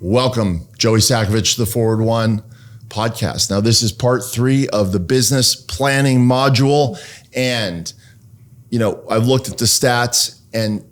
Welcome, Joey Sacavitch, the Forward One podcast. Now, this is part 3 of the business planning module. And, I've looked at the stats, and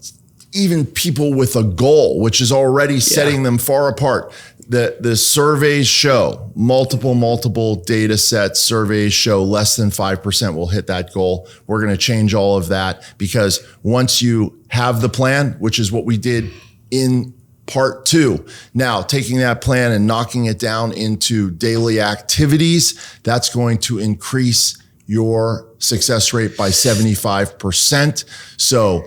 even people with a goal, which is already setting them far apart. The surveys show, multiple data sets, surveys show less than 5% will hit that goal. We're going to change all of that, because once you have the plan, which is what we did in part 2, now taking that plan and knocking it down into daily activities, that's going to increase your success rate by 75%. So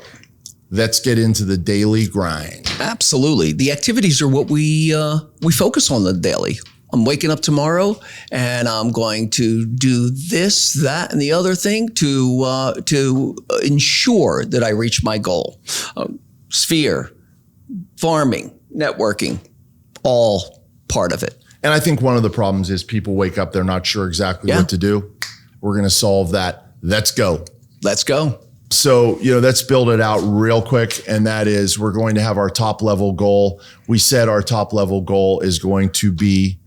let's get into the daily grind. Absolutely. The activities are what we focus on the daily. I'm waking up tomorrow and I'm going to do this, that, and the other thing to ensure that I reach my goal. Sphere, farming, networking, all part of it. And I think one of the problems is people wake up, they're not sure exactly what to do. We're going to solve that. Let's go. Let's go. So, let's build it out real quick. And that is, we're going to have our top level goal. We said our top level goal is going to be,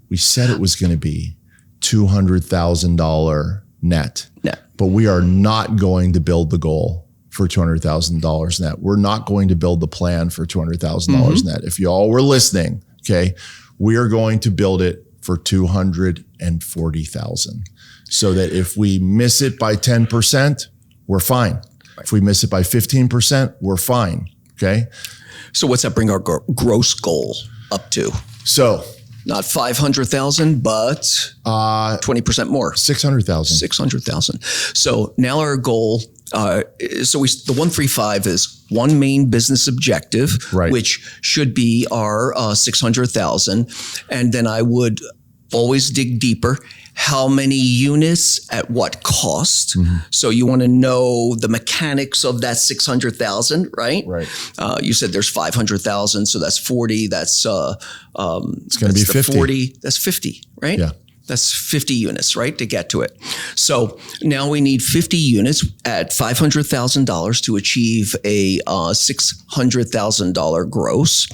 we said it was going to be $200,000 net. But we are not going to build the goal for $200,000 net. We're not going to build the plan for $200,000 net. If y'all were listening, okay, we are going to build it for $240,000, so that if we miss it by 10%, we're fine. If we miss it by 15%, we're fine. Okay. So what's that bring our gross goal up to? So not 500,000, but 20% more. 600,000. 600,000. So now our goal. The 135 is one main business objective, which should be our 600,000, and then I would always dig deeper. How many units at what cost? So you want to know the mechanics of that 600,000, right? Right. You said there's 500,000, so that's 40. That's it's going to be 50. 40. That's 50, right? Yeah. That's 50 units, right, to get to it. So now we need 50 units at $500,000 to achieve a $600,000 gross.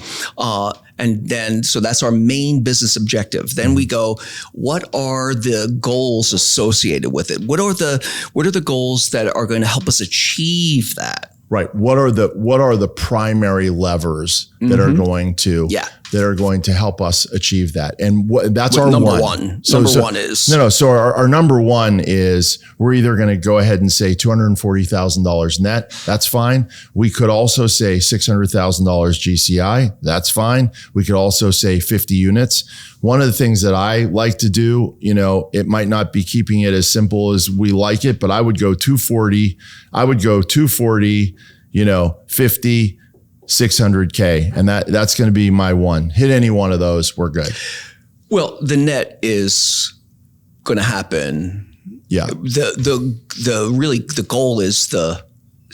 And then, so that's our main business objective. Then we go, what are the goals associated with it? What are the goals that are going to help us achieve that? Right. What are the primary levers that are going to help us achieve that? And that's our number one. So our number one is, we're either going to go ahead and say $240,000 net. That's fine. We could also say $600,000 GCI. That's fine. We could also say 50 units. One of the things that I like to do, it might not be keeping it as simple as we like it, but I would go 240. 50, 600K. And that's going to be my one. Hit any one of those, we're good. Well, the net is going to happen. Yeah. The goal is the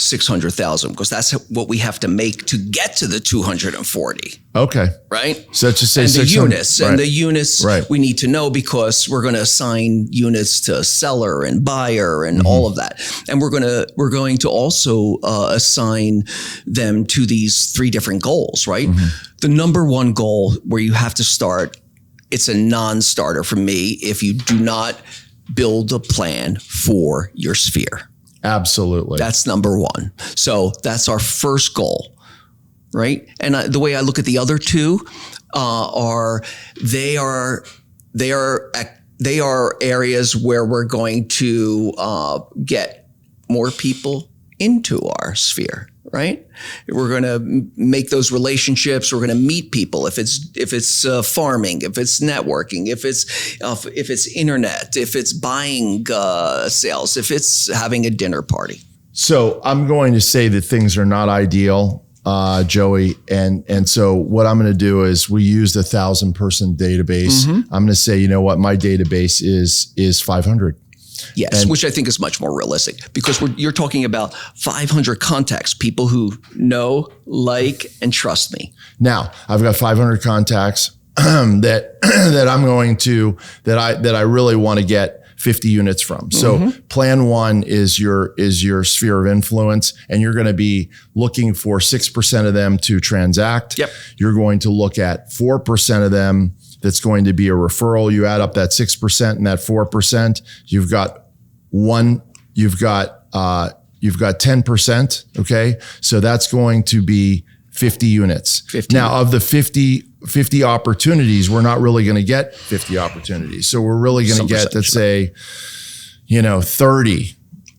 600,000, because that's what we have to make to get to the 240. Okay. Right. So let's just say and 600. The units we need to know, because we're going to assign units to seller and buyer and all of that. And we're going to also assign them to these 3 different goals, right? The number one goal where you have to start, it's a non-starter for me if you do not build a plan for your sphere. Absolutely. That's number one. So that's our first goal, right? And the way I look at the other 2 are areas where we're going to get more people into our sphere, right? We're going to make those relationships. We're going to meet people. If it's farming, if it's networking, if it's internet, if it's buying sales, if it's having a dinner party. So I'm going to say that things are not ideal, Joey. And so what I'm going to do is, we used 1,000-person database. I'm going to say, my database is 500. Yes, which I think is much more realistic, because you're talking about 500 contacts, people who know, like, and trust me. Now, I've got 500 contacts that I'm going to, that I really want to get 50 units from. So plan one is your sphere of influence, and you're going to be looking for 6% of them to transact. Yep. You're going to look at 4% of them that's going to be a referral. You add up that 6% and that 4%, you've got 10%. Okay. So that's going to be 50 units. 50. Now of the 50 opportunities, we're not really going to get 50 opportunities. So we're really going to get, let's say, 30.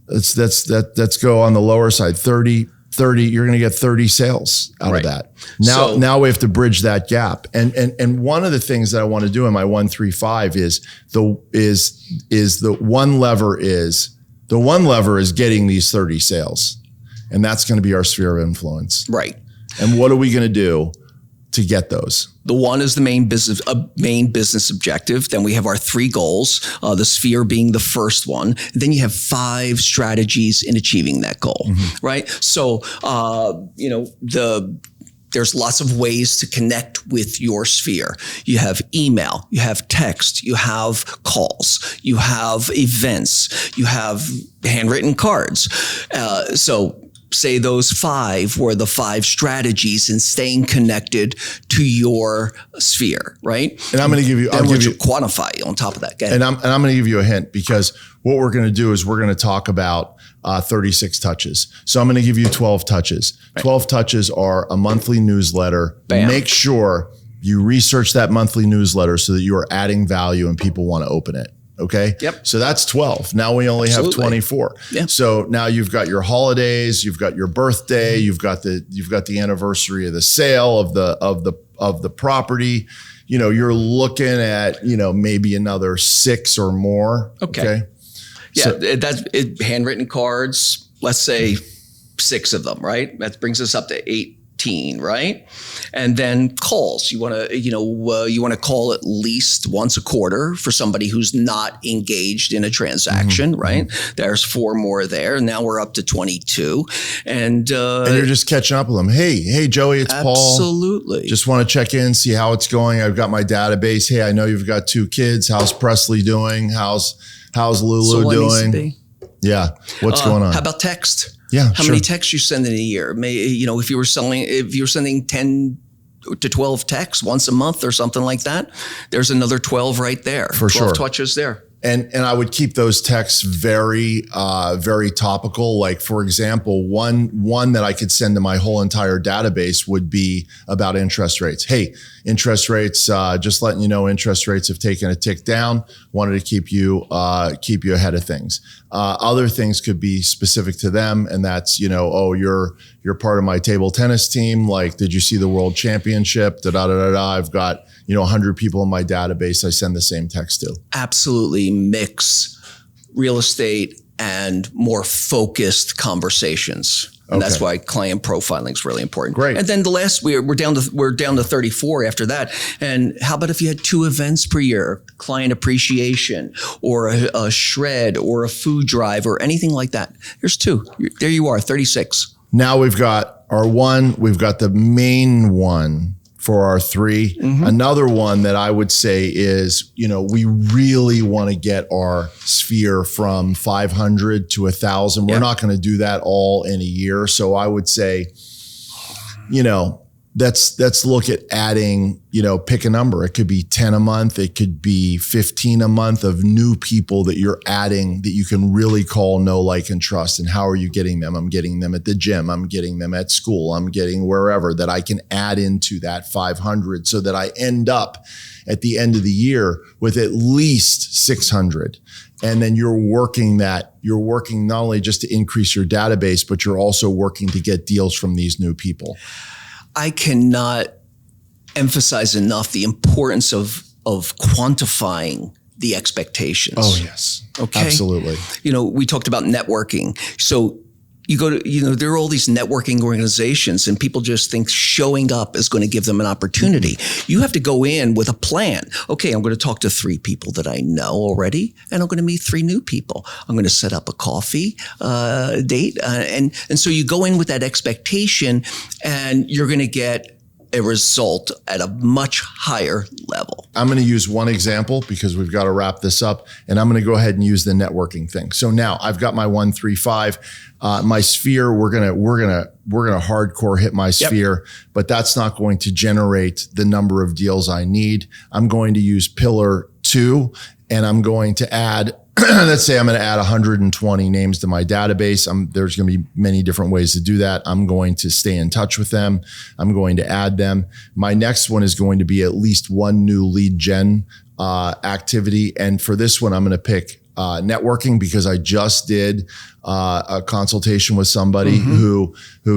Let's go on the lower side. 30, you're going to get 30 sales out of that. Now we have to bridge that gap. And one of the things that I want to do in my 135 is the one lever is getting these 30 sales. And that's going to be our sphere of influence. Right. And what are we going to do to get those? The one is the main business objective. Then we have our 3 goals, the sphere being the first one. Then you have 5 strategies in achieving that goal, right? So, there's lots of ways to connect with your sphere. You have email, you have text, you have calls, you have events, you have handwritten cards. So say those 5 were the 5 strategies in staying connected to your sphere, right? And I'm going to give you, I'll give you quantify on top of that. And I'm going to give you a hint, because what we're going to do is we're going to talk about 36 touches. So I'm going to give you 12 touches. Right. 12 touches are a monthly newsletter. Bam. Make sure you research that monthly newsletter so that you are adding value and people want to open it. Okay. Yep. So that's 12. Now we only have 24. Yeah. So now you've got your holidays, you've got your birthday, you've got the anniversary of the sale of the property. You're looking at, maybe another 6 or more. Okay. Yeah. So, that's it, handwritten cards. Let's say 6 of them, right? That brings us up to 18, right? And then calls. You want to call at least once a quarter for somebody who's not engaged in a transaction, right? There's 4 more there. Now we're up to 22, and you're just catching up with them. Hey, Joey, it's Paul. Absolutely. Just want to check in, see how it's going. I've got my database. Hey, I know you've got 2 kids. How's Presley doing? How's Lulu doing? Yeah. What's going on? How about text? Yeah. How many texts you send in a year? If you were sending 10 to 12 texts once a month or something like that, there's another 12 right there. For 12 sure. touches there. And I would keep those texts very, very topical. Like, for example, one that I could send to my whole entire database would be about interest rates. Hey, interest rates, just letting you know, interest rates have taken a tick down. Wanted to keep you ahead of things. Other things could be specific to them. And that's, you're part of my table tennis team. Like, did you see the world championship? I've got, 100 people in my database. I send the same text to. Absolutely mix real estate and more focused conversations. And that's why client profiling is really important. Great. And then the last, we're down to 34 after that. And how about if you had 2 events per year, client appreciation or a shred or a food drive or anything like that? There's 2. There you are, 36. Now we've got our 1, we've got the main one for our 3. Another one that I would say is, we really want to get our sphere from 500 to 1,000. We're not going to do that all in a year. So I would say, let's look at adding, pick a number. It could be 10 a month. It could be 15 a month of new people that you're adding that you can really call, know, like, and trust. And how are you getting them? I'm getting them at the gym. I'm getting them at school. I'm getting wherever that I can add into that 500 so that I end up at the end of the year with at least 600. And then you're working not only just to increase your database, but you're also working to get deals from these new people. I cannot emphasize enough the importance of quantifying the expectations. Oh, yes. Okay. Absolutely. We talked about networking. So you go to, there are all these networking organizations and people just think showing up is going to give them an opportunity. You have to go in with a plan. Okay, I'm going to talk to 3 people that I know already, and I'm going to meet 3 new people. I'm going to set up a coffee date. And so you go in with that expectation, and you're going to get a result at a much higher level. I'm going to use one example because we've got to wrap this up, and I'm going to go ahead and use the networking thing. So now I've got my 135, my sphere. We're going to hardcore hit my sphere, but that's not going to generate the number of deals I need. I'm going to use pillar 2, and I'm going to add, let's say I'm going to add 120 names to my database. There's going to be many different ways to do that. I'm going to stay in touch with them. I'm going to add them. My next one is going to be at least one new lead gen activity. And for this one, I'm going to pick networking because I just did a consultation with somebody who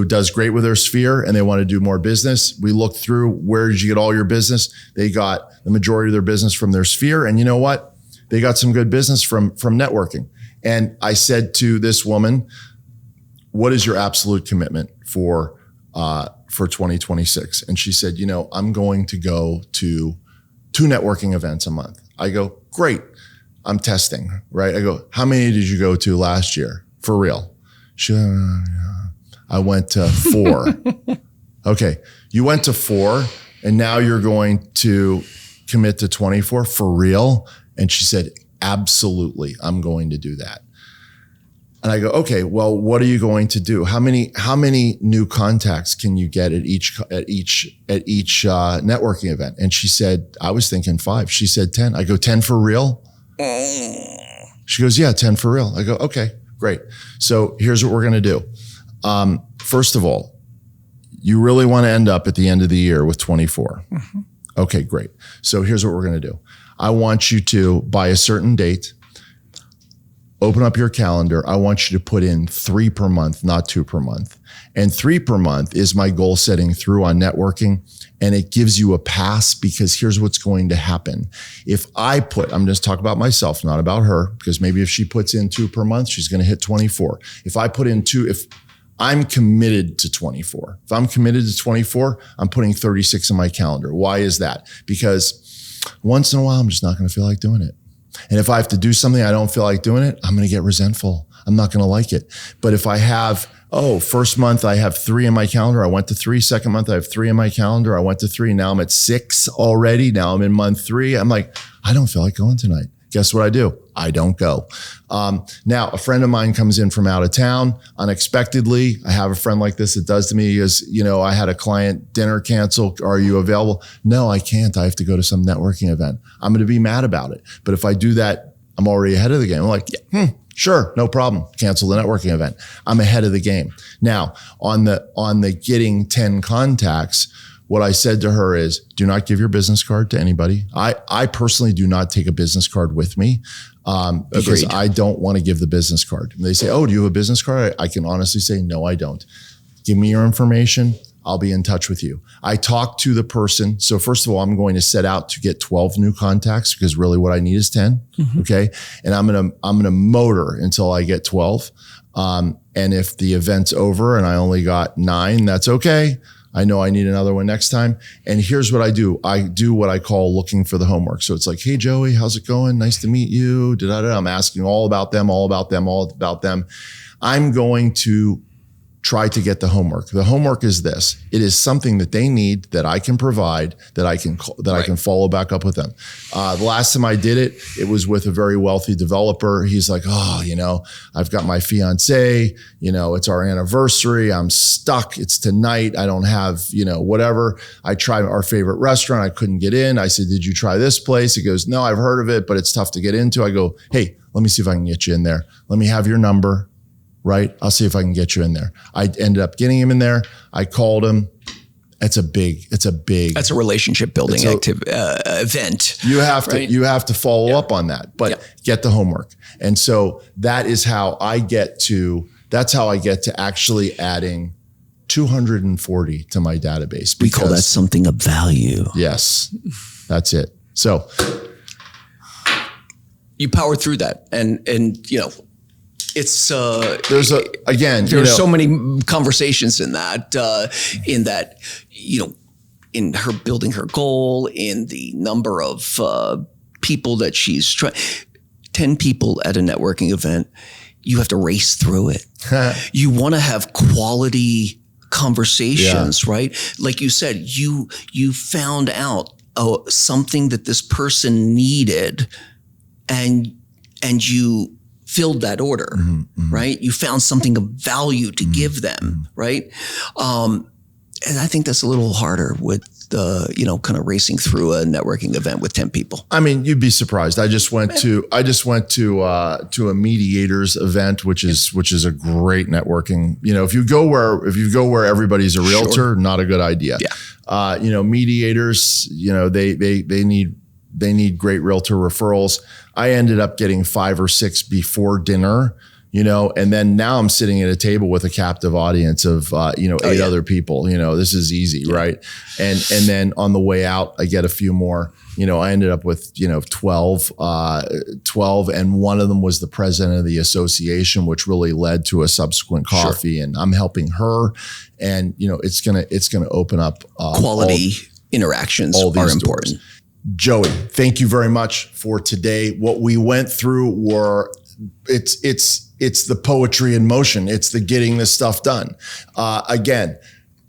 does great with their sphere and they want to do more business. We looked through, where did you get all your business? They got the majority of their business from their sphere. And you know what? They got some good business from networking. And I said to this woman, what is your absolute commitment for 2026? And she said, I'm going to go to 2 networking events a month. I go, great. I'm testing, right? I go, how many did you go to last year? For real? She, I went to 4. Okay. You went to 4 and now you're going to commit to 24 for real? And she said, absolutely, I'm going to do that. And I go, okay, well, what are you going to do? How many new contacts can you get at each networking event? And she said, I was thinking 5. She said 10. I go, 10 for real? She goes, yeah, 10 for real. I go, okay, great. So here's what we're going to do. First of all, you really want to end up at the end of the year with 24. Okay, great. So here's what we're going to do. I want you to, by a certain date, open up your calendar. I want you to put in 3 per month, not 2 per month. And 3 per month is my goal setting through on networking. And it gives you a pass because here's what's going to happen. If I'm just talking about myself, not about her, because maybe if she puts in 2 per month, she's going to hit 24. If I put in 2, if I'm committed to 24, if I'm committed to 24, I'm putting 36 in my calendar. Why is that? Because once in a while, I'm just not going to feel like doing it. And if I have to do something, I don't feel like doing it, I'm going to get resentful. I'm not going to like it. But if I have, first month, I have 3 in my calendar. I went to 3. Second month, I have 3 in my calendar. I went to 3. Now I'm at 6 already. Now I'm in month 3. I'm like, I don't feel like going tonight. Guess what I do? I don't go. Now, a friend of mine comes in from out of town unexpectedly. I have a friend like this that does to me. He goes, I had a client dinner cancel. Are you available? No, I can't. I have to go to some networking event. I'm going to be mad about it. But if I do that, I'm already ahead of the game. I'm like, sure, no problem. Cancel the networking event. I'm ahead of the game. Now, on the getting 10 contacts, what I said to her is, do not give your business card to anybody. I personally do not take a business card with me because I don't want to give the business card. And they say, oh, do you have a business card? I can honestly say, no, I don't. Give me your information. I'll be in touch with you. I talk to the person. So first of all, I'm going to set out to get 12 new contacts because really what I need is 10. Okay. And I'm going to motor until I get 12. And if the event's over and I only got 9, that's okay. I know I need another one next time. And here's what I do. I do what I call looking for the homework. So it's like, hey, Joey, how's it going? Nice to meet you. I'm asking all about them. I'm going to try to get the homework. The homework is this. It is something that they need that I can provide, that I can follow back up with them. The last time I did it, it was with a very wealthy developer. He's like, I've got my fiance, it's our anniversary. I'm stuck. It's tonight. I don't have, whatever. I tried our favorite restaurant. I couldn't get in. I said, did you try this place? He goes, no, I've heard of it, but it's tough to get into. I go, hey, let me see if I can get you in there. Let me have your number. Right? I'll see if I can get you in there. I ended up getting him in there. I called him. That's a relationship building event. You have to follow up on that, but get the homework. And so that's how I get to actually adding 240 to my database. We call that something of value. Yes, that's it. So you power through that and it's there's so many conversations in that in her building her goal, in the number of people that she's trying. 10 people at a networking event, you have to race through it. You want to have quality conversations, right? Like you said, you found out something that this person needed, and you filled that order, right? You found something of value to give them, right? And I think that's a little harder with kind of racing through a networking event with 10 people. I mean, you'd be surprised. I just went to a mediators event, which is a great networking. If you go where everybody's a realtor, not a good idea. Yeah. Mediators, they need great realtor referrals. I ended up getting 5 or 6 before dinner. And then now I'm sitting at a table with a captive audience of, 8 other people. This is easy, right? And then on the way out, I get a few more. I ended up with 12, and one of them was the president of the association, which really led to a subsequent coffee. Sure. And I'm helping her, and it's gonna open up quality interactions are important. Doors. Joey, thank you very much for today. What we went through were it's the poetry in motion. It's the getting this stuff done. Again,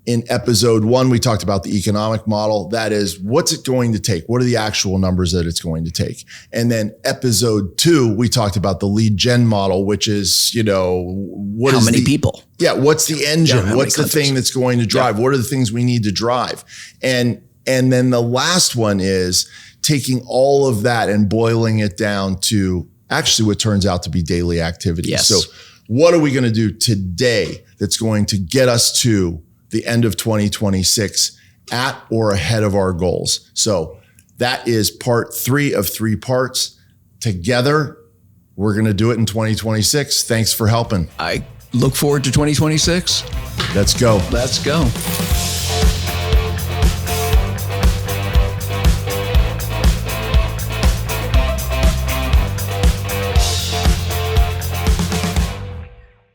in episode 1, we talked about the economic model. That is, what's it going to take? What are the actual numbers that it's going to take? And then episode 2, we talked about the lead gen model, which is, how many people? Yeah. What's the engine? What's the thing that's going to drive? What are the things we need to drive? And then the last one is taking all of that and boiling it down to actually what turns out to be daily activities. Yes. So what are we going to do today that's going to get us to the end of 2026 at or ahead of our goals? So that is part 3 of 3 parts. Together, we're going to do it in 2026. Thanks for helping. I look forward to 2026. Let's go. Let's go.